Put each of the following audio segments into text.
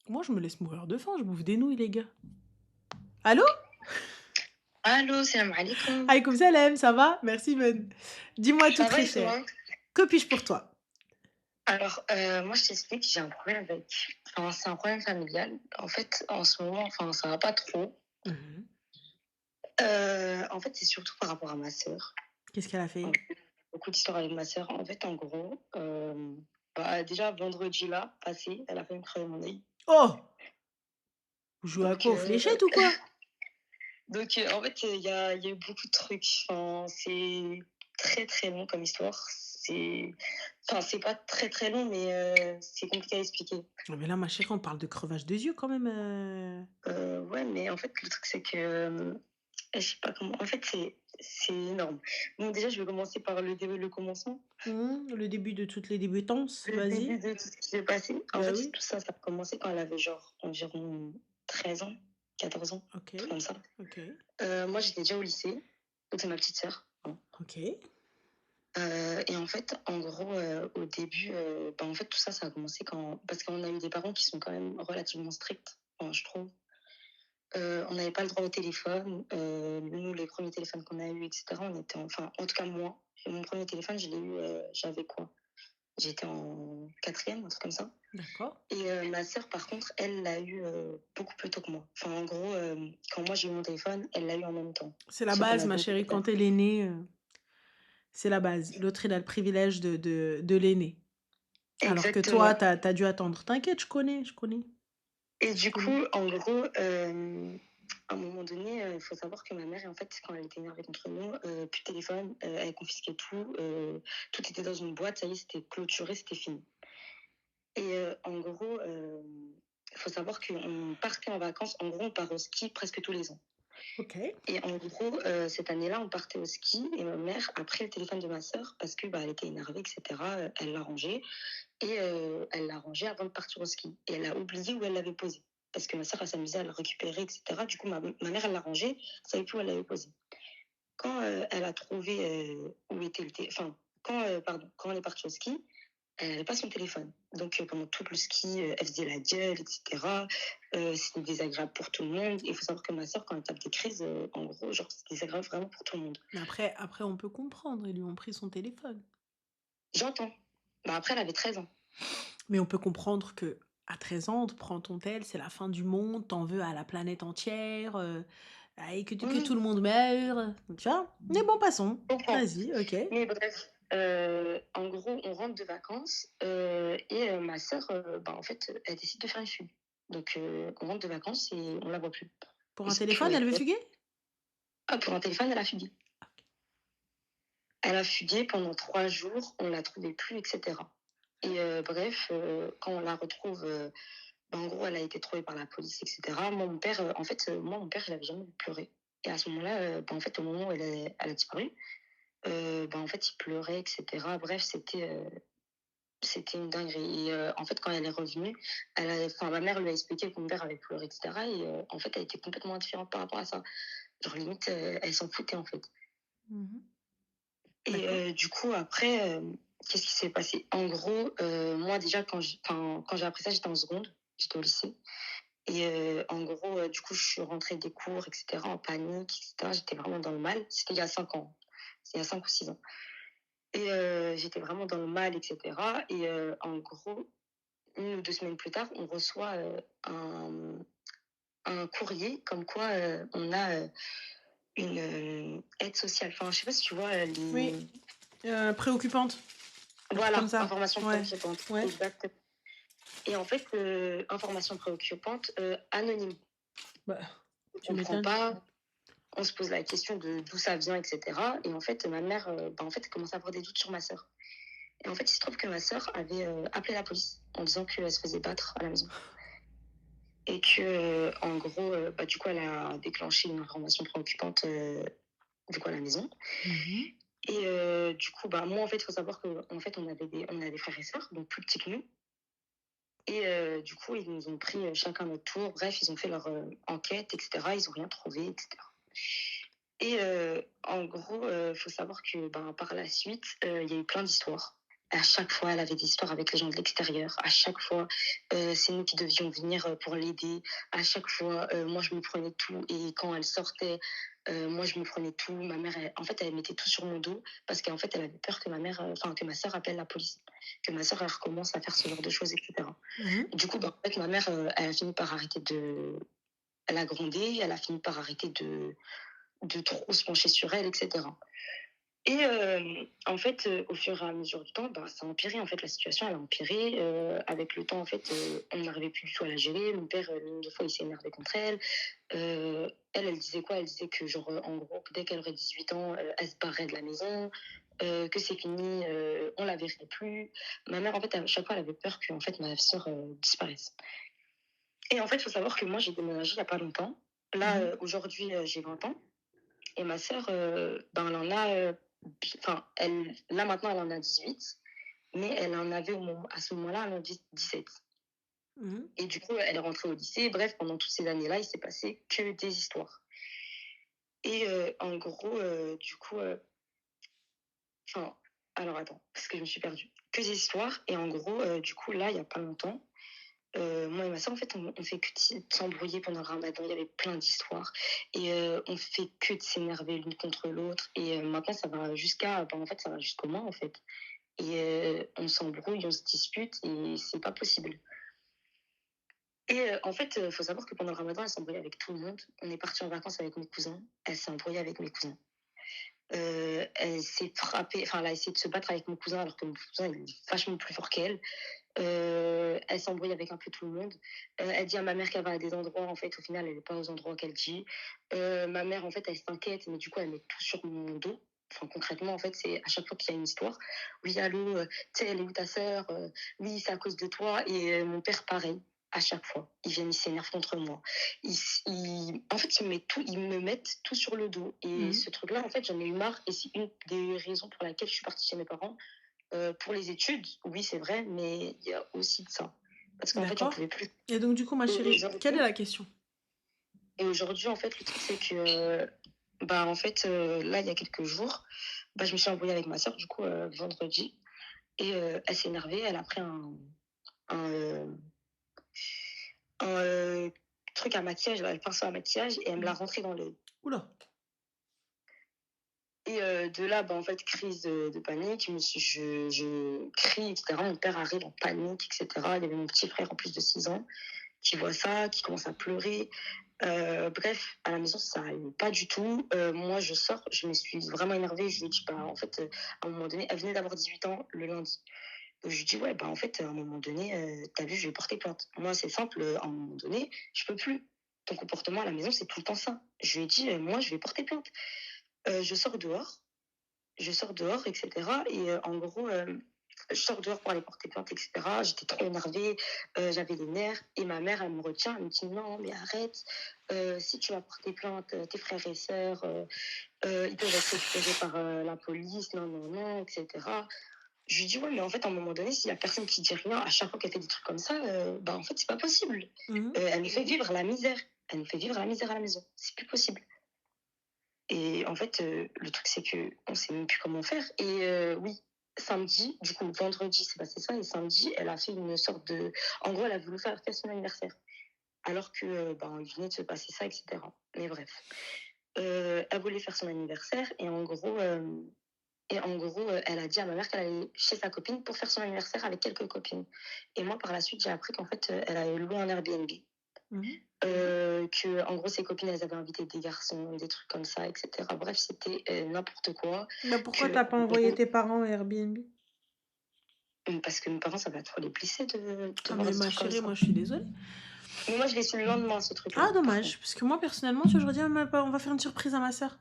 Moi, je me laisse mourir de faim, je bouffe des nouilles, les gars. Allô? Allô, salam alaikum. Aïkoum salam, ça va? Merci, Ben. Dis-moi tout Ça va très et cher. toi? Que puis-je pour toi? Alors, moi, je t'explique, j'ai un problème c'est un problème familial. En fait, en ce moment, ça va pas trop. Mhm. En fait, c'est surtout par rapport à ma sœur. Qu'est-ce qu'elle a En fait? fait, beaucoup d'histoires avec ma sœur. En fait, en gros, bah, déjà, vendredi là, passé, elle a fait me crever mon œil. Oh! Vous jouez à Donc, quoi? Aux fléchettes ou quoi? en fait, il y a eu beaucoup de trucs. C'est très, très long comme histoire. C'est pas très, très long, mais c'est compliqué à expliquer. Ah, mais là, ma chérie, on parle de crevage des yeux quand même. Ouais, mais en fait, le truc, c'est que, je sais pas comment. En fait, c'est énorme. Donc, déjà, je vais commencer par le commencement. Le début de toutes les débutances, Le début vas-y. de tout ce qui s'est passé. En Bah fait, oui. tout ça, ça a commencé quand elle avait genre environ 13 ans, 14 ans, Ok, un truc comme ça. ok, Moi, j'étais déjà au lycée. Donc, c'est ma petite sœur, hein. ok. Et en fait, en gros, au début, bah, en fait, tout ça, ça a commencé quand. Parce qu'on a eu des parents qui sont quand même relativement stricts, enfin, je trouve. On n'avait pas le droit au téléphone. Nous, les premiers téléphones qu'on a eus, etc., on était enfin, en tout cas, moi, mon premier téléphone, je l'ai eu, j'avais quoi? J'étais en quatrième, un truc comme ça. D'accord. Et ma sœur, par contre, elle l'a eu beaucoup plus tôt que moi. Enfin, en gros, quand moi j'ai eu mon téléphone, elle l'a eu en même temps. C'est la Sauf qu'on base, a ma deux chérie. téléphones. Quand elle est née, c'est la base. L'autre, il a le privilège de l'aîné. Alors que toi, Exactement. t'as dû attendre. T'inquiète, je connais, je connais, Et je du connais. coup, en gros, à un moment donné, il faut savoir que ma mère, en fait, quand elle était énervée contre nous, plus de téléphone, elle confisquait tout. Tout était dans une boîte, ça y est, c'était clôturé, c'était fini. Et en gros, il faut savoir qu'on partait en vacances. En gros, on part au ski presque tous les ans. Ok. Et en gros, cette année-là, on partait au ski et ma mère a pris le téléphone de ma sœur parce que bah, elle était énervée, etc. Elle l'a rangé et elle l'a rangé avant de partir au ski. Et elle a oublié où elle l'avait posé parce que ma sœur, elle s'amusait à le récupérer, etc. Du coup, ma mère, elle l'a rangé, elle savait plus où elle l'avait posé. Quand elle a trouvé où était le téléphone, enfin, quand elle est partie au ski, elle n'avait pas son téléphone. Donc, pendant tout le ski, elle faisait la gueule, etc. C'était désagréable pour tout le monde. Il faut savoir que ma sœur, quand elle tape des crises, en gros, genre, c'est désagréable vraiment pour tout le monde. Mais après, on peut comprendre. Ils lui ont pris son téléphone. J'entends. Bah, après, elle avait 13 ans. Mais on peut comprendre que à 13 ans, on te prend ton tel, c'est la fin du monde, t'en veux à la planète entière, et que tout Oui, le monde meure. Tu vois? Mais bon, passons. je comprends. Vas-y, ok. Mais bref, en gros, on rentre de vacances et ma sœur, bah, en fait, elle décide de faire une fugue. Donc, on rentre de vacances et on la voit plus. Pour On un sait plus où téléphone, elle elle veut est. fuguer? Ah, pour un téléphone, elle a fugué. Elle a fugué pendant 3 jours, on la trouvait plus, etc. Et bref, quand on la retrouve, bah, en gros, elle a été trouvée par la police, etc. Moi, mon père, moi, mon père, je l'avais jamais vu pleurer. Et à ce moment-là, bah, en fait, au moment où elle a disparu, bah, en fait, il pleurait, etc. Bref, c'était une dinguerie. Et en fait, quand elle est revenue, enfin, ma mère lui a expliqué que mon père avait pleuré, etc. Et en fait, elle était complètement indifférente par rapport à ça. Genre, limite, elle s'en foutait, en fait. Mhm. Et D'accord. du coup, après, qu'est-ce qui s'est passé? En gros, moi, déjà, quand j'ai appris ça, j'étais en seconde, j'étais au lycée. Et en gros, du coup, je suis rentrée des cours, etc., en panique, etc. J'étais vraiment dans le mal. C'était il y a 5 ans. C'était il y a 5 ou 6 ans. Et j'étais vraiment dans le mal, etc. Et en gros, 1 ou 2 semaines plus tard, on reçoit un courrier comme quoi on a une aide sociale. Enfin, je sais pas si tu vois Oui, les. préoccupante. Un truc comme Voilà, ça. information Ouais. préoccupante. Ouais. Exact. Et en fait, information préoccupante anonyme. Bah, On tu comprend m'étonnes. pas, on se pose la question de d'où ça vient, etc. Et en fait, ma mère, bah, en fait, elle commence à avoir des doutes sur ma sœur. Et en fait, il se trouve que ma sœur avait appelé la police en disant qu'elle se faisait battre à la maison. Et que, en gros, bah, du coup, elle a déclenché une information préoccupante du coup, à la maison. Mhm. Et du coup, bah, moi, en fait, il faut savoir qu'en fait, on a des frères et sœurs, donc plus petits que nous. Et du coup, ils nous ont pris chacun notre tour. Bref, ils ont fait leur enquête, etc. Ils n'ont rien trouvé, etc. Et en gros, il faut savoir que ben, par la suite, il y a eu plein d'histoires. À chaque fois, elle avait des histoires avec les gens de l'extérieur. À chaque fois, c'est nous qui devions venir, pour l'aider. À chaque fois, moi, je me prenais tout et quand elle sortait, moi, je me prenais tout. Ma mère, elle en fait, elle mettait tout sur mon dos parce qu'en fait, elle avait peur que ma mère, enfin, que ma sœur appelle la police, que ma sœur, elle recommence à faire ce genre de choses et cetera. Mmh. Du coup, bah, en fait, ma mère, elle a fini par arrêter de elle a grondé, elle a fini par arrêter de trop se pencher sur elle et cetera. Et en fait, au fur et à mesure du temps, bah, ça a empiré, en fait, la situation, elle a empiré, avec le temps, en fait, on n'arrivait plus du tout à la gérer. Mon père, une 2 fois, il s'est énervé contre elle. Elle disait quoi? Elle disait que genre, en gros, que dès qu'elle aurait 18 ans, elle se barrait de la maison, que c'est fini, on la verrait plus. Ma mère, en fait, à chaque fois, elle avait peur que en fait, ma sœur, disparaisse. Et en fait, il faut savoir que moi, j'ai déménagé il y a pas longtemps. Là, Mmh. aujourd'hui, j'ai 20 ans et ma sœur, ben, elle en a, enfin, elle là, maintenant, elle en a 18, mais elle en avait au moment à ce moment-là, elle en a 17 Mmh. et du coup, elle est rentrée au lycée. Bref, pendant toutes ces années-là, il s'est passé que des histoires et en gros, du coup, enfin, alors attends, parce que je me suis perdue. Que des histoires et en gros, du coup, là, il y a pas longtemps, moi et ma sœur, en fait, on fait que de s'embrouiller pendant le ramadan. Il y avait plein d'histoires et on fait que de s'énerver l'une contre l'autre et maintenant ça va jusqu'à bah, en fait, ça va jusqu'aux mains, en fait et on s'embrouille, on se dispute et c'est pas possible et en fait, faut savoir que pendant le ramadan, elle s'embrouille avec tout le monde. On est partis en vacances avec mes cousins, elle s'est embrouillée avec mes cousins. Elle s'est frappée enfin, elle a essayé de se battre avec mon cousin alors que mon cousin, il est vachement plus fort qu'elle. Elle s'embrouille avec un peu tout le monde. Elle dit à ma mère qu'elle va à des endroits, en fait, au final, elle n'est pas aux endroits qu'elle dit. Ma mère, en fait, elle s'inquiète, mais du coup, elle met tout sur mon dos. Enfin, concrètement, en fait, c'est à chaque fois qu'il y a une histoire. Oui, allô, tu sais, elle est où ta sœur? Oui, c'est à cause de toi. Et mon père, pareil, à chaque fois. Ils viennent, ils s'énervent contre moi. En fait, ils me mettent tout sur le dos. Et Mmh. ce truc-là, en fait, j'en ai eu marre. Et c'est une des raisons pour laquelle je suis partie chez mes parents pour les études, oui, c'est vrai, mais il y a aussi de ça. Parce qu'en fait, j'en D'accord pouvais plus. et donc du coup, ma Et chérie, quelle est aujourd'hui, la question? en fait, le truc, c'est que, bah, en fait, là, il y a quelques jours, bah, je me suis embrouillée avec ma sœur, du coup, vendredi. Et elle s'est énervée, elle a pris un, un truc à maquillage, un pinceau à maquillage, et elle me l'a Mmh. rentré dans l'œil. Ouh là! Et de là, bah, en fait, crise de panique, je crie, etc. Mon père arrive en panique, etc. Il y avait mon petit frère en plus de 6 ans qui voit ça, qui commence à pleurer. Bref, à la maison, ça allait pas du tout. Moi, je sors, je me suis vraiment énervée. Je lui ai dit, bah, en fait, à un moment donné, elle venait d'avoir 18 ans le lundi. Donc, je lui ai dit, ouais, bah, en fait, à un moment donné, t'as vu, je vais porter plainte. Moi, c'est simple, à un moment donné, je peux plus. Ton comportement à la maison, c'est tout le temps ça. Je lui ai dit, moi, je vais porter plainte. Je sors dehors, etc. Et en gros, je sors dehors pour aller porter plainte, etc. J'étais trop énervée, j'avais les nerfs. Et ma mère, elle me retient, elle me dit non, mais arrête. Si tu vas porter plainte, tes frères et sœurs, ils peuvent être récupérés par la police, non, non, non, etc. Je lui dis ouais, mais en fait, à un moment donné, s'il y a personne qui dit rien, à chaque fois qu'elle fait des trucs comme ça, bah en fait, c'est pas possible. Mmh. Elle nous fait vivre la misère. Elle nous fait vivre la misère à la maison. C'est plus possible. Et en fait, le truc, c'est qu'on sait même plus comment faire. Et oui, samedi, du coup, vendredi, c'est passé ça. Et samedi, elle a fait une sorte de. En gros, elle a voulu faire son anniversaire. Alors que, ben, il venait de se passer ça, etc. Mais bref. Elle voulait faire son anniversaire. Et en gros, elle a dit à ma mère qu'elle allait chez sa copine pour faire son anniversaire avec quelques copines. Et moi, par la suite, j'ai appris qu'en fait, elle avait loué un Airbnb. Mmh. Que en gros ses copines elles avaient invité des garçons, des trucs comme ça, etc. Bref, c'était n'importe quoi. Bah, pourquoi Que t'as pas envoyé tes parents à Airbnb? parce que mes parents ça va trop les blesser de Ah voir mais des ma trucs comme chérie, ça. moi je suis désolée. Mais moi je l'ai su le lendemain ce Ah truc-là, par dommage, contre. parce que moi personnellement, tu vois, j'aurais dit: «Ah mais pas on va faire une surprise à ma sœur».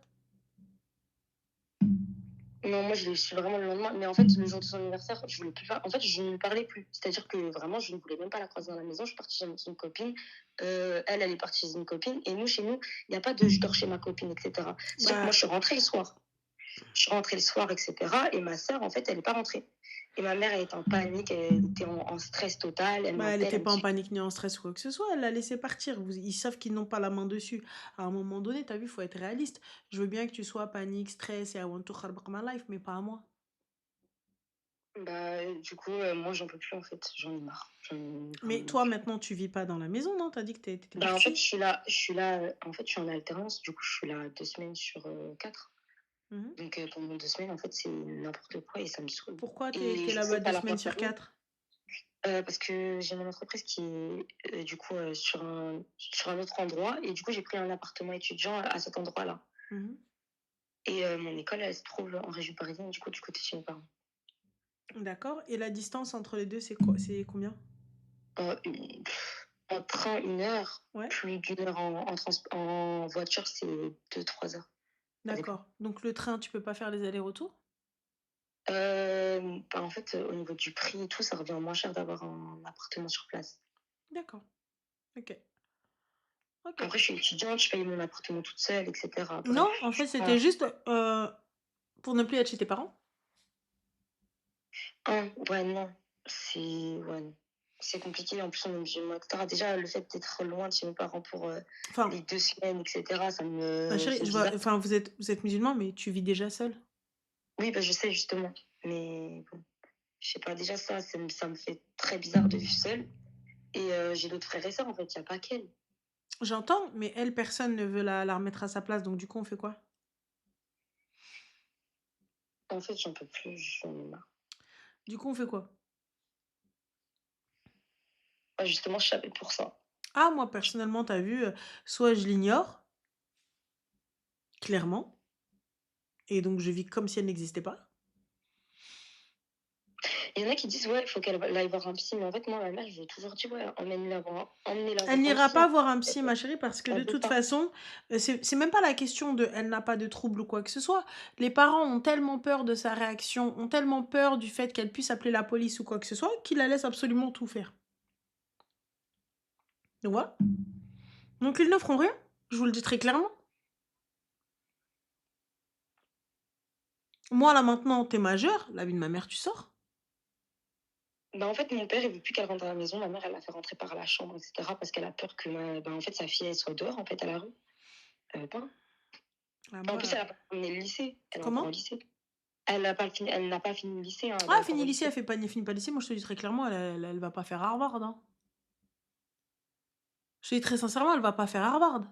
Non, moi je l'ai su vraiment le lendemain. Mais en fait, le jour de son anniversaire, je voulais plus pas. En fait, je ne lui parlais plus. C'est-à-dire que vraiment, je ne voulais même pas la croiser dans la maison. Je suis partie chez une copine. Elle est partie chez une copine. Et nous, chez nous, il n'y a pas de je dors chez ma copine, etc. C'est-à-dire que moi, Bah je suis rentrée le soir. Je suis rentrée le soir, etc. Et ma sœur, en fait, elle n'est pas rentrée. Et ma mère, elle était en panique, elle était en stress total. Elle bah, elle m'appelle, était elle me pas en dit panique ni en stress ou quoi que ce soit, elle l'a laissé partir. Ils savent qu'ils n'ont pas la main dessus. À un moment donné, t'as vu, faut être réaliste. Je veux bien que tu sois panique, stress et I want to kharbaq my life, mais pas à moi. Du coup, moi, j'en peux plus, en fait. J'en ai marre. J'en ai Mais vraiment toi, marre. maintenant, tu vis pas dans la maison, non? Tu as dit que tu étais En fait, partie? en fait, je suis en alternance. Du coup, je suis là 2 semaines sur, 4. Mmh. Donc pendant 2 semaines, en fait, c'est n'importe quoi et ça me saoule. Pourquoi tu Et es je sais là-bas qu'à 2 la fin semaines de sur l'année, 4? parce que j'ai mon entreprise qui est, du coup, sur un autre endroit et du coup, j'ai pris un appartement étudiant à cet endroit-là Mmh. et mon école, elle se trouve en région parisienne, du coup, du côté de chez mes parents. D'accord, et la distance entre les 2, c'est quoi? C'est combien? Une En train, 1 heure, Ouais? plus d'1 heure en voiture, c'est 2 3 heures, ça dépend. D'accord. Donc le train, tu peux pas faire les allers-retours? En fait, au niveau du prix et tout, ça revient moins cher d'avoir un appartement sur place. D'accord. OK. OK. Après, je suis étudiante, je paye mon appartement toute seule et cetera. Non, Bref, en je fait, suis c'était pas juste, pour ne plus être chez tes parents? ouais, non, ouais, non, c'est compliqué. En plus, on est musulmans et cetera. Déjà, le fait d'être loin de chez mes parents pour, Enfin, les 2 semaines et cetera, ça ma me chérie, fait je vois bizarre. enfin, vous êtes musulmans, mais tu vis déjà seule? Oui, je sais justement, mais bon, je sais pas, déjà ça me fait très bizarre de vivre seule et j'ai d'autres frères et sœurs, en fait, il y a pas qu'elle. J'entends, mais elle, personne ne veut la remettre à sa place, donc du coup, on fait quoi? En fait, j'en peux plus, j'en ai marre. Du coup, on fait quoi? Justement, je savais pour ça. Ah, moi, personnellement, tu as vu, soit je l'ignore, clairement, et donc je vis comme si elle n'existait pas. Il y en a qui disent: «Ouais, il faut qu'elle aille voir un psy», mais en fait, moi, ma mère, je lui ai toujours dit: «Ouais, emmenez-la Elle voir un n'ira psy», pas voir un psy, ma chérie, parce que de elle veut toute pas. façon, c'est même pas la question de elle n'a pas de trouble ou quoi que ce soit. Les parents ont tellement peur de sa réaction, ont tellement peur du fait qu'elle puisse appeler la police ou quoi que ce soit, qu'ils la laissent absolument tout faire. Donc voilà. Donc ils ne feront rien, je vous le dis très clairement. Moi, là, maintenant, tu es majeure, la vie de ma mère, tu sors. En fait, mon père, il veut plus qu'elle rentre à la maison. Ma mère, elle l'a fait rentrer par la chambre et cetera parce qu'elle a peur que en fait, sa fille, elle soit dehors, en fait, à la rue. Elle veut pas. Ah En plus, moi elle a pas terminé le lycée. Elle est encore au comment? lycée. Elle n'a pas fini le lycée, hein, elle est Ah, encore fini au lycée, lycée. elle finit pas lycée, moi je te dis très clairement, elle va pas faire Harvard, hein. Je te dis très sincèrement, elle va pas faire Harvard.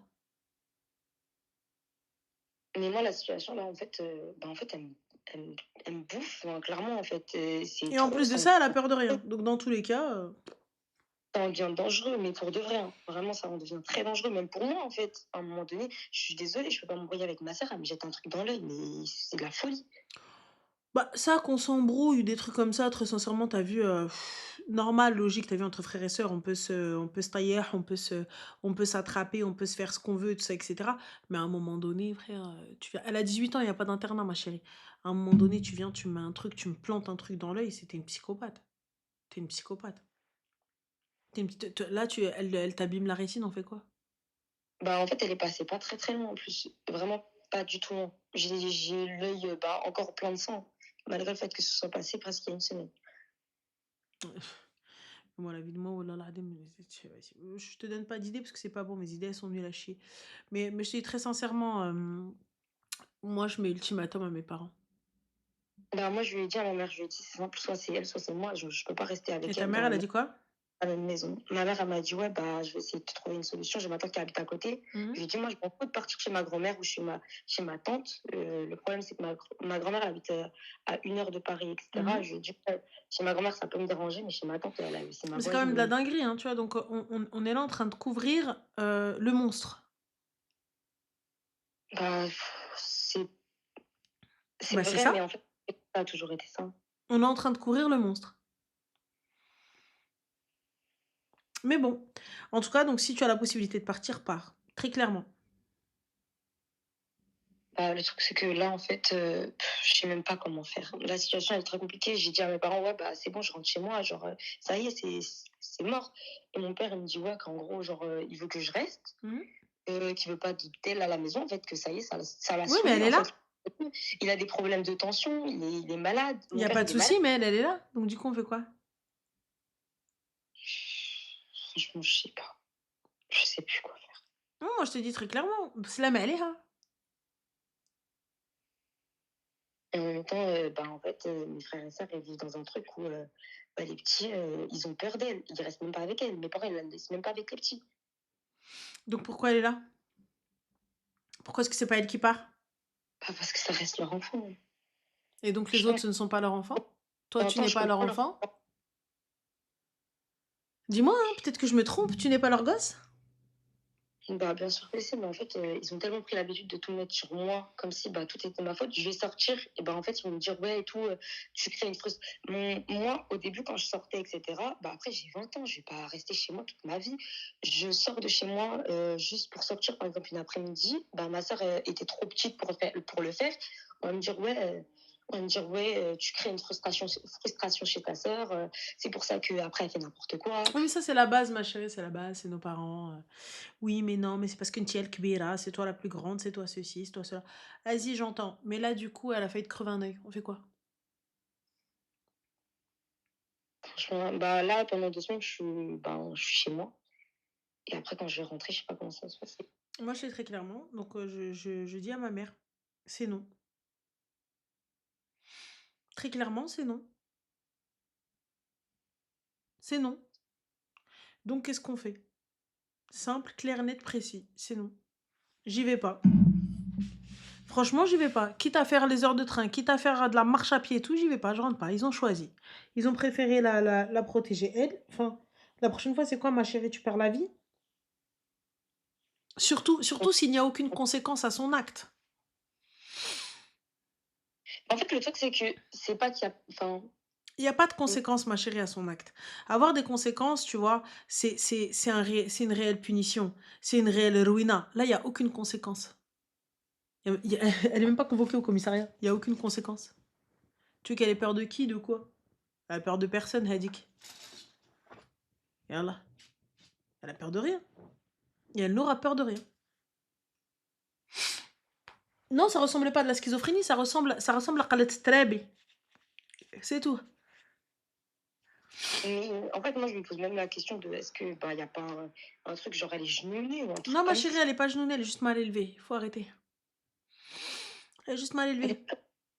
Mais moi, la situation là, en fait, en fait, elle me bouffe, hein, clairement, en fait, c'est Et en trop, plus de ça en ça, elle a peur de rien. Donc dans tous les cas, ça en devient dangereux, mais pour de vrai, hein. Vraiment, ça en devient très dangereux, même pour moi, en fait. À un moment donné, je suis désolée, je peux pas m'embrouiller avec ma sœur, elle me jette un truc dans l'œil, mais c'est de la folie. bah, ça, qu'on s'embrouille, des trucs comme ça, très sincèrement, tu as vu, normal, logique, tu as vu entre frères et sœurs, on peut se tailler, on peut s'attraper, on peut se faire ce qu'on veut, tout ça et cetera. Mais à un moment donné, frère, tu viens elle a 18 ans, il y a pas d'internat, ma chérie. À un moment donné, tu viens, tu me mets un truc, tu me plantes un truc dans l'œil, c'est une psychopathe. Tu une psychopathe. Tu une petite te là, elle t'abîme la rétine, on fait quoi? En fait, elle est passée pas très, très loin, en plus. Vraiment pas du tout loin. J'ai l'œil, encore plein de sang, malgré le fait que ce soit passé presque il y a une semaine. Moi, la vie de moi, oh là là, vas-y, je te donne pas d'idées parce que c'est pas bon, mes idées, elles sont nulles à chier. Mais je te dis très sincèrement, moi, je mets ultimatum à mes parents. Moi, je lui ai dit à ma mère, je lui ai dit: «C'est simple, soit c'est elle, soit c'est moi. Je peux pas rester Et avec ta elle mère, dans elle a dit quoi? la même maison». Ma mère, elle m'a dit: «Ouais, je vais essayer de te trouver une solution». J'ai ma tante qui habite à côté. Je Mmh. lui ai dit: «Moi, je m'en fous de partir chez ma grand-mère ou chez ma tante». Le problème, c'est que ma grand-mère, elle habite, à 1 heure de Paris et cetera. Mmh. Je lui ai dit: «Ouais, chez ma grand-mère, ça peut me déranger, mais chez ma tante, c'est ma Mais c'est quand même voisine». de la dinguerie, hein, tu vois? Donc, on est là en train de couvrir, le monstre. Bah, c'est Bah, c'est vrai, mais ça. en fait, ça a toujours été ça. On est en train de couvrir le monstre. Mais bon, en tout cas, donc si tu as la possibilité de partir, pars, très clairement. Le truc, c'est que là, en fait, je sais même pas comment faire. La situation elle est très compliquée. J'ai dit à mes parents: «Ouais, c'est bon, je rentre chez moi, genre, ça y est, c'est mort» et mon père, il me dit: «Ouais, qu'en gros, genre, il veut que je reste, Mmh. qu'il veut pas d'elle à la maison, en fait, que ça y est, ça l'a Oui, mais elle saoulé, est en là. fait». Il a des problèmes de tension, il est malade. Il y Mon a père, pas de il est malade. souci, mais elle est là. Donc du coup, on fait quoi? Franchement, je sais pas. Je sais plus quoi faire. Non, moi, je te dis très clairement, mais elle est là. et en même temps, en fait, mes frères et sœurs, ils vivent dans un truc où, les petits, ils ont peur d'elle. Ils restent même pas avec elle. Mes parents, ils la laissent même pas avec les petits. Donc pourquoi elle est là? Pourquoi est-ce que c'est pas elle qui part? Pas parce que ça reste leur enfant. Et donc les autres, Franchement, ce ne sont pas leurs enfants? en Toi, même tu temps, n'es je pas leur comprends leur enfant? Dis-moi, hein, peut-être que je me trompe, tu n'es pas leur gosse? bien sûr que si, mais en fait, ils ont tellement pris l'habitude de tout mettre sur moi, comme si, tout était ma faute. Je vais sortir et en fait, ils vont me dire: «Ouais et tout, tu crées une moi, au début, quand je sortais et cetera, après j'ai 20 ans, je vais pas rester chez moi toute ma vie. Je sors de chez moi, juste pour sortir, par exemple, une après-midi. Ma sœur, était trop petite pour le faire. On va me dire: «Ouais, tu crées une frustration chez ta sœur, c'est pour ça qu'après elle fait n'importe quoi». Oui, mais ça, c'est la base, ma chérie, c'est la base, c'est nos parents. Oui, mais non, mais c'est parce que tu es le kbira, c'est toi la plus grande, c'est toi ceci, c'est toi cela. Vas-y, j'entends. Mais là, du coup, elle a failli te crever un œil. On fait quoi? Franchement, là, pendant 2 semaines, je suis chez moi et après quand je vais rentrer, je sais pas comment ça va se passer. Moi, je sais très clairement, donc je dis à ma mère, c'est non. Très clairement, c'est non. C'est non. Donc, qu'est-ce qu'on fait? Simple, clair, net, précis. C'est non. J'y vais pas. Franchement, j'y vais pas. Quitte à faire les heures de train, quitte à faire de la marche à pied et tout, j'y vais pas, je rentre pas. Ils ont choisi. Ils ont préféré la protéger, elle. Enfin, la prochaine fois, c'est quoi, ma chérie? Tu perds la vie? Surtout s'il n'y a aucune conséquence à son acte. En fait, le truc, c'est que c'est pas qu'il y a Il n'y a pas de conséquences, ma chérie, à son acte. Avoir des conséquences, tu vois, c'est une réelle punition. C'est une réelle ruina. Là, il n'y a aucune conséquence. Elle est même pas convoquée au commissariat. Il n'y a aucune conséquence. Tu veux qu'elle ait peur de qui, de quoi? Elle a peur de personne, Hadik. Et là, elle a peur de rien. Et elle n'aura peur de rien. Non, ça ressemblait pas à de la schizophrénie, ça ressemble à Khaled Trabi. C'est tout. mais en fait, moi, je me pose même la question de est-ce que, il y a pas un truc genre elle est genouillée ou un truc Non, ma comme chérie, ça? elle est pas genounée, elle est juste mal élevée. Il faut arrêter. Elle est juste mal élevée.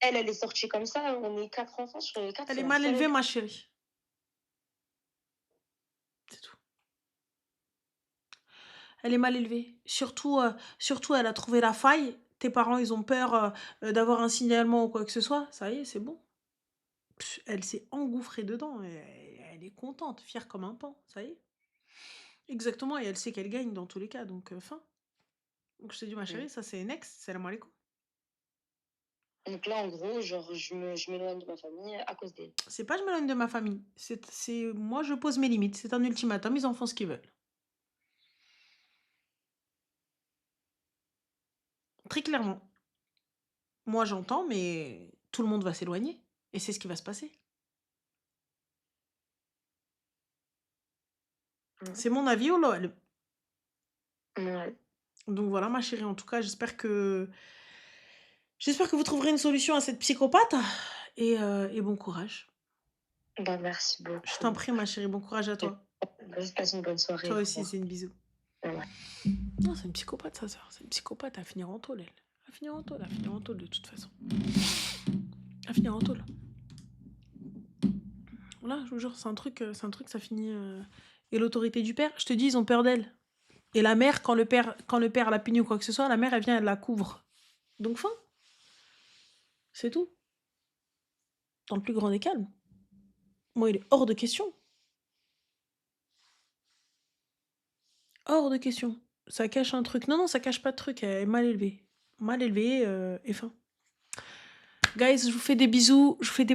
Elle est sortie comme ça, on est 4 enfants sur les 4, Elle c'est est la mal seule. élevée, ma chérie. C'est tout. Elle est mal élevée. Surtout, elle a trouvé la faille. Tes parents, ils ont peur d'avoir un signalement ou quoi que ce soit. Ça y est, c'est bon. Elle s'est engouffrée dedans. Elle est contente, fière comme un pan. Ça y est. Exactement. Et elle sait qu'elle gagne dans tous les cas. Donc, fin. Donc, je te dis, ma Mmh. chérie, ça, c'est next. Salam alaikum. Donc là, en gros, genre, je m'éloigne de ma famille à cause d'elle. C'est pas je m'éloigne de ma famille. Moi, je pose mes limites. C'est un ultimatum. Ils en font ce qu'ils veulent. Très clairement. Moi, j'entends, mais tout le monde va s'éloigner. Et c'est ce qui va se passer. Mmh. C'est mon avis, lol. Ouais. Donc voilà, ma chérie, en tout cas, j'espère que vous trouverez une solution à cette psychopathe. Et bon courage. Merci Je t'en beaucoup. prie, ma chérie, bon courage à toi. Passe une bonne soirée. Toi Au aussi, revoir. c'est une bisou. Ouais. Non, c'est une psychopathe, sa sœur. C'est une psychopathe. Elle va finir en tôle, elle. Elle va finir en tôle, elle va finir en tôle, de toute façon. Elle va finir en tôle. Voilà, je vous jure, c'est un truc, ça finit. Et l'autorité du père, je te dis, ils ont peur d'elle. Et la mère, quand le père la punit ou quoi que ce soit, la mère, elle vient, elle la couvre. Donc, fin. C'est tout. Dans le plus grand des calmes. Moi, il est hors de question. Hors de question. Ça cache un truc. Non, non, ça cache pas de truc. Elle est mal élevée. Mal élevée et fin. Guys, je vous fais des bisous. Je vous fais des